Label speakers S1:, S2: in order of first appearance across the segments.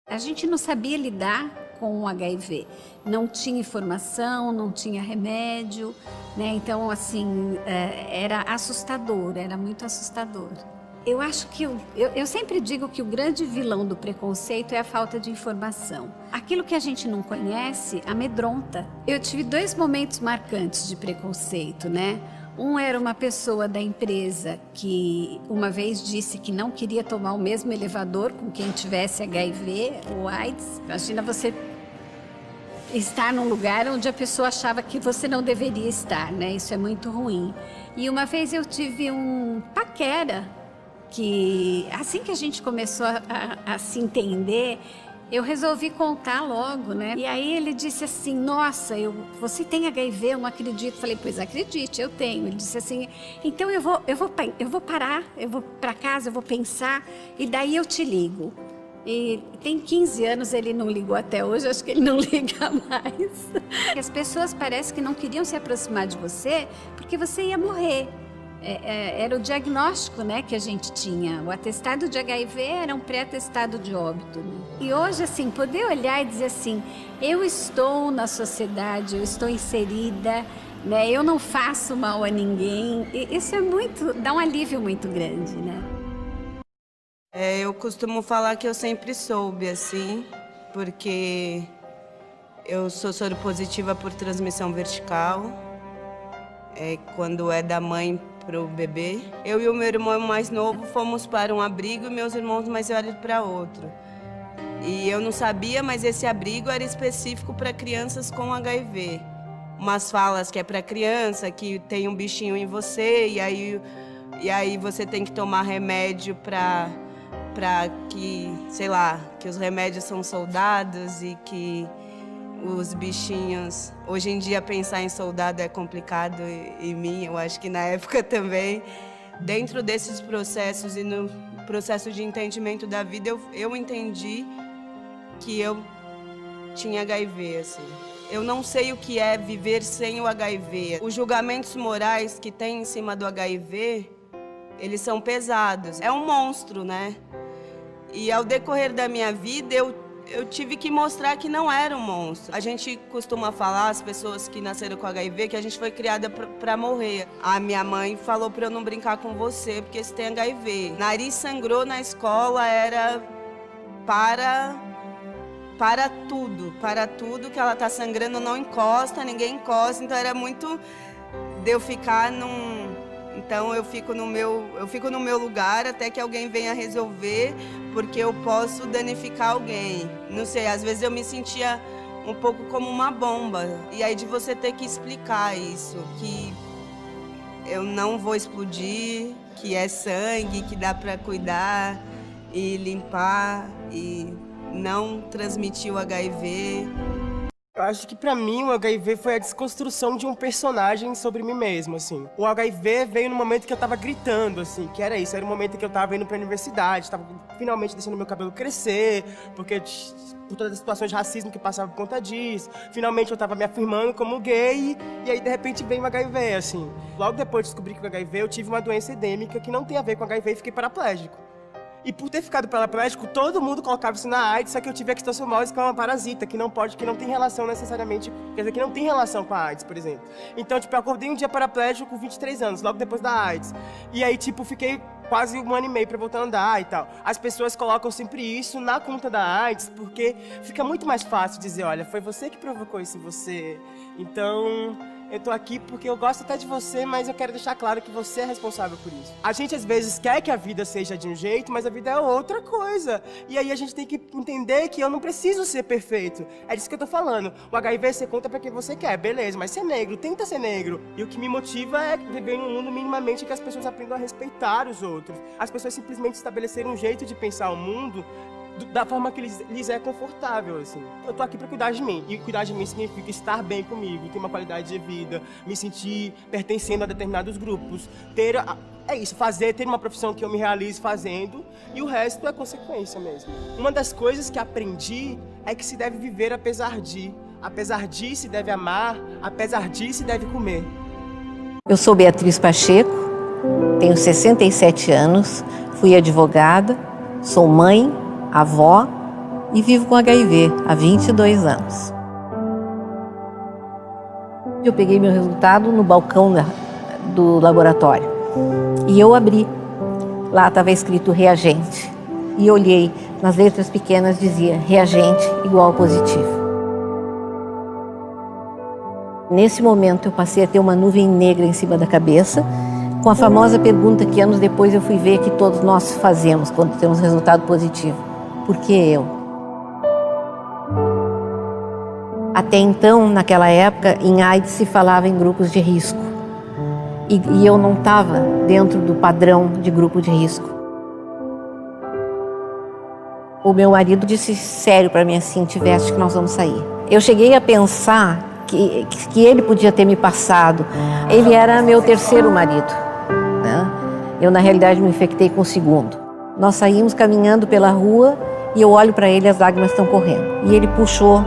S1: A gente não sabia lidar com o HIV, não tinha informação, não tinha remédio, né? Então, assim, era assustador, era muito assustador. Eu acho que, eu sempre digo que o grande vilão do preconceito é a falta de informação. Aquilo que a gente não conhece amedronta. Eu tive 2 momentos marcantes de preconceito, né? Um era uma pessoa da empresa que uma vez disse que não queria tomar o mesmo elevador com quem tivesse HIV ou AIDS. Imagina você estar num lugar onde a pessoa achava que você não deveria estar, né? Isso é muito ruim. E uma vez eu tive um paquera que, assim que a gente começou a se entender, eu resolvi contar logo, né? E aí ele disse assim, nossa, você tem HIV? Eu não acredito. Falei, pois acredite, eu tenho. Ele disse assim, então eu vou parar, eu vou para casa, eu vou pensar e daí eu te ligo. E tem 15 anos, ele não ligou até hoje, acho que ele não liga mais. As pessoas parecem que não queriam se aproximar de você porque você ia morrer. Era o diagnóstico, né, que a gente tinha. O atestado de HIV era um pré-atestado de óbito, né? E hoje, assim, poder olhar e dizer assim, eu estou na sociedade, eu estou inserida, né, eu não faço mal a ninguém, isso dá um alívio muito grande, né?
S2: Eu costumo falar que eu sempre soube, assim, porque eu sou soropositiva por transmissão vertical, quando é da mãe para o bebê. Eu e o meu irmão mais novo fomos para um abrigo e meus irmãos mais velhos para outro. E eu não sabia, mas esse abrigo era específico para crianças com HIV. Umas falas que é para criança, que tem um bichinho em você, e aí você tem que tomar remédio para que, sei lá, que os remédios são soldados e que os bichinhos... Hoje em dia pensar em soldado é complicado em mim, eu acho que na época também. Dentro desses processos e no processo de entendimento da vida, eu entendi que eu tinha HIV, assim. Eu não sei o que é viver sem o HIV. Os julgamentos morais que tem em cima do HIV, eles são pesados. É um monstro, né? E ao decorrer da minha vida, eu tive que mostrar que não era um monstro. A gente costuma falar, as pessoas que nasceram com HIV, que a gente foi criada para morrer. A minha mãe falou para eu não brincar com você, porque você tem HIV. Nariz sangrou na escola, era para tudo que ela tá sangrando, não encosta, ninguém encosta. Então era muito de eu ficar Então eu fico no meu lugar até que alguém venha resolver, porque eu posso danificar alguém. Não sei, às vezes eu me sentia um pouco como uma bomba. E aí de você ter que explicar isso, que eu não vou explodir, que é sangue, que dá para cuidar e limpar e não transmitir o HIV.
S3: Eu acho que pra mim o HIV foi a desconstrução de um personagem sobre mim mesmo, assim. O HIV veio no momento que eu tava gritando, assim, que era isso. Era o momento que eu tava indo pra universidade, tava finalmente deixando meu cabelo crescer, porque por todas as situações de racismo que passava por conta disso. Finalmente eu tava me afirmando como gay, e aí de repente veio o HIV, assim. Logo depois de descobrir que o HIV, eu tive uma doença endêmica que não tem a ver com HIV e fiquei paraplégico. E por ter ficado paraplégico, todo mundo colocava isso na AIDS, só que eu tive a quistossomose, que é uma parasita, que não tem relação necessariamente, quer dizer, que não tem relação com a AIDS, por exemplo. Então, tipo, eu acordei um dia paraplégico com 23 anos, logo depois da AIDS. E aí, tipo, fiquei quase 1 ano e meio pra voltar a andar e tal. As pessoas colocam sempre isso na conta da AIDS, porque fica muito mais fácil dizer, olha, foi você que provocou isso em você. Então, eu tô aqui porque eu gosto até de você, mas eu quero deixar claro que você é responsável por isso. A gente às vezes quer que a vida seja de um jeito, mas a vida é outra coisa. E aí a gente tem que entender que eu não preciso ser perfeito. É disso que eu tô falando. O HIV você conta pra quem você quer, beleza, mas ser negro, tenta ser negro. E o que me motiva é viver num mundo minimamente que as pessoas aprendam a respeitar os outros. As pessoas simplesmente estabelecerem um jeito de pensar o mundo da forma que lhes é confortável, assim. Eu tô aqui pra cuidar de mim, e cuidar de mim significa estar bem comigo, ter uma qualidade de vida, me sentir pertencendo a determinados grupos, ter uma profissão que eu me realize fazendo, e o resto é consequência mesmo. Uma das coisas que aprendi é que se deve viver apesar de se deve amar, apesar de se deve comer.
S4: Eu sou Beatriz Pacheco, tenho 67 anos, fui advogada, sou mãe, avó e vivo com HIV há 22 anos. Eu peguei meu resultado no balcão do laboratório e eu abri. Lá estava escrito reagente e olhei, nas letras pequenas dizia reagente igual positivo. Nesse momento eu passei a ter uma nuvem negra em cima da cabeça, com a famosa pergunta que anos depois eu fui ver que todos nós fazemos quando temos resultado positivo. Por que eu? Até então, naquela época, em AIDS se falava em grupos de risco. E eu não estava dentro do padrão de grupo de risco. O meu marido disse sério para mim assim, te veste que nós vamos sair. Eu cheguei a pensar que ele podia ter me passado. Ele era meu terceiro marido, né? Eu, na realidade, me infectei com o segundo. Nós saímos caminhando pela rua e eu olho para ele e as lágrimas estão correndo. E ele puxou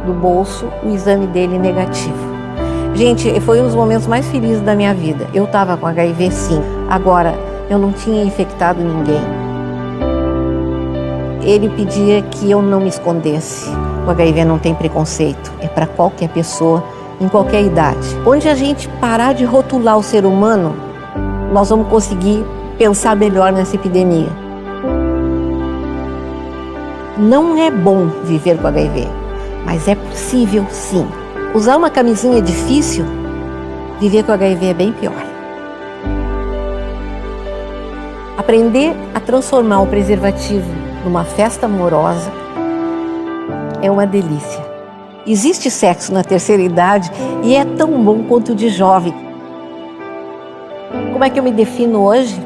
S4: do bolso o exame dele negativo. Gente, foi um dos momentos mais felizes da minha vida. Eu estava com HIV, sim. Agora, eu não tinha infectado ninguém. Ele pedia que eu não me escondesse. O HIV não tem preconceito, é para qualquer pessoa, em qualquer idade. Onde a gente parar de rotular o ser humano, nós vamos conseguir pensar melhor nessa epidemia. Não é bom viver com HIV, mas é possível sim. Usar uma camisinha é difícil, viver com HIV é bem pior. Aprender a transformar o preservativo numa festa amorosa é uma delícia. Existe sexo na terceira idade e é tão bom quanto o de jovem. Como é que eu me defino hoje?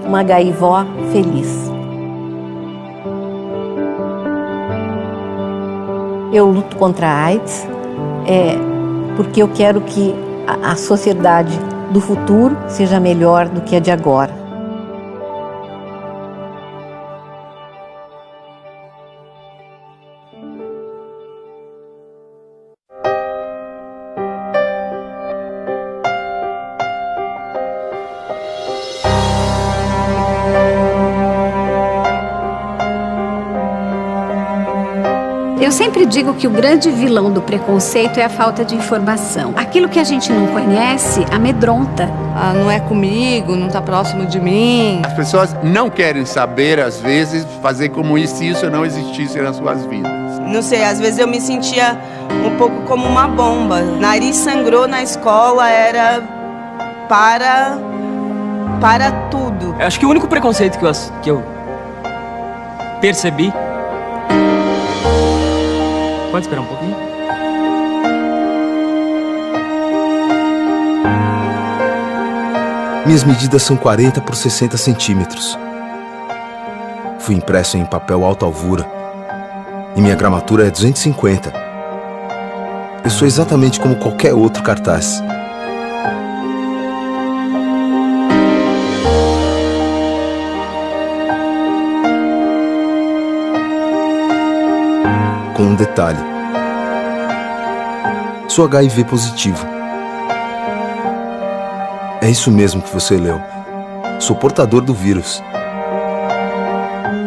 S4: Uma gaivó feliz. Eu luto contra a AIDS porque eu quero que a sociedade do futuro seja melhor do que a de agora.
S1: Eu sempre digo que o grande vilão do preconceito é a falta de informação. Aquilo que a gente não conhece amedronta.
S5: Ah, não é comigo, não está próximo de mim.
S6: As pessoas não querem saber, às vezes, fazer como se isso não existisse nas suas vidas.
S2: Não sei, às vezes eu me sentia um pouco como uma bomba. Nariz sangrou na escola, era para tudo.
S7: Eu acho que o único preconceito que eu percebi... Pode esperar um pouquinho?
S8: Minhas medidas são 40 por 60 centímetros. Fui impresso em papel alta alvura e minha gramatura é 250. Eu sou exatamente como qualquer outro cartaz. Com um detalhe. Sou HIV positivo. É isso mesmo que você leu. Sou portador do vírus.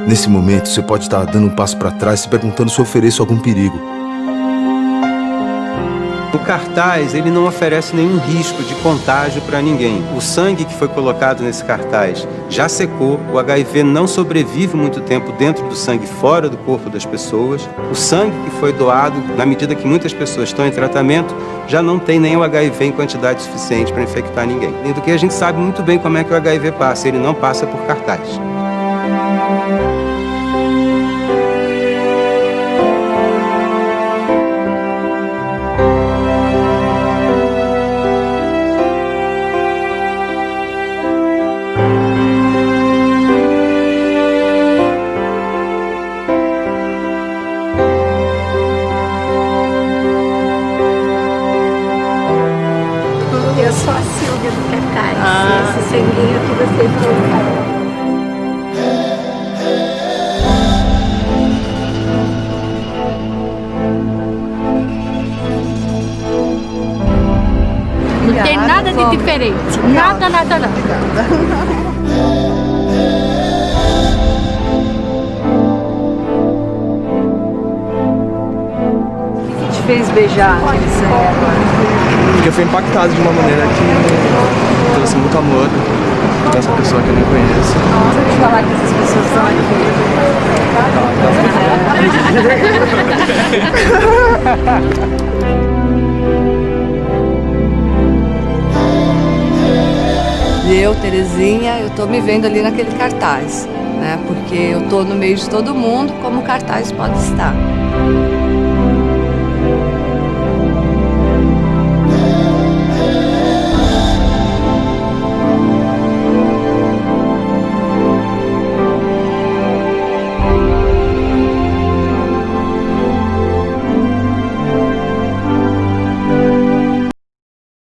S8: Nesse momento, você pode estar dando um passo para trás se perguntando se ofereço algum perigo.
S9: O cartaz, ele não oferece nenhum risco de contágio para ninguém. O sangue que foi colocado nesse cartaz já secou, o HIV não sobrevive muito tempo dentro do sangue fora do corpo das pessoas. O sangue que foi doado, na medida que muitas pessoas estão em tratamento, já não tem nem o HIV em quantidade suficiente para infectar ninguém. E do que a gente sabe muito bem como é que o HIV passa, ele não passa por cartaz.
S1: Eu sou a Silvia do cartaz. Esse sanguinho que vocês colocaram.
S10: Não tem nada de diferente. Nada, nada, nada.
S5: fez beijar aquele sangue agora?
S11: Porque eu fui impactado de uma maneira que trouxe muito amor dessa pessoa que eu nem conheço.
S5: Nossa, deixa eu falar que essas pessoas estão aqui. E eu, Terezinha, eu tô me vendo ali naquele cartaz, né? Porque eu tô no meio de todo mundo, como o cartaz pode estar.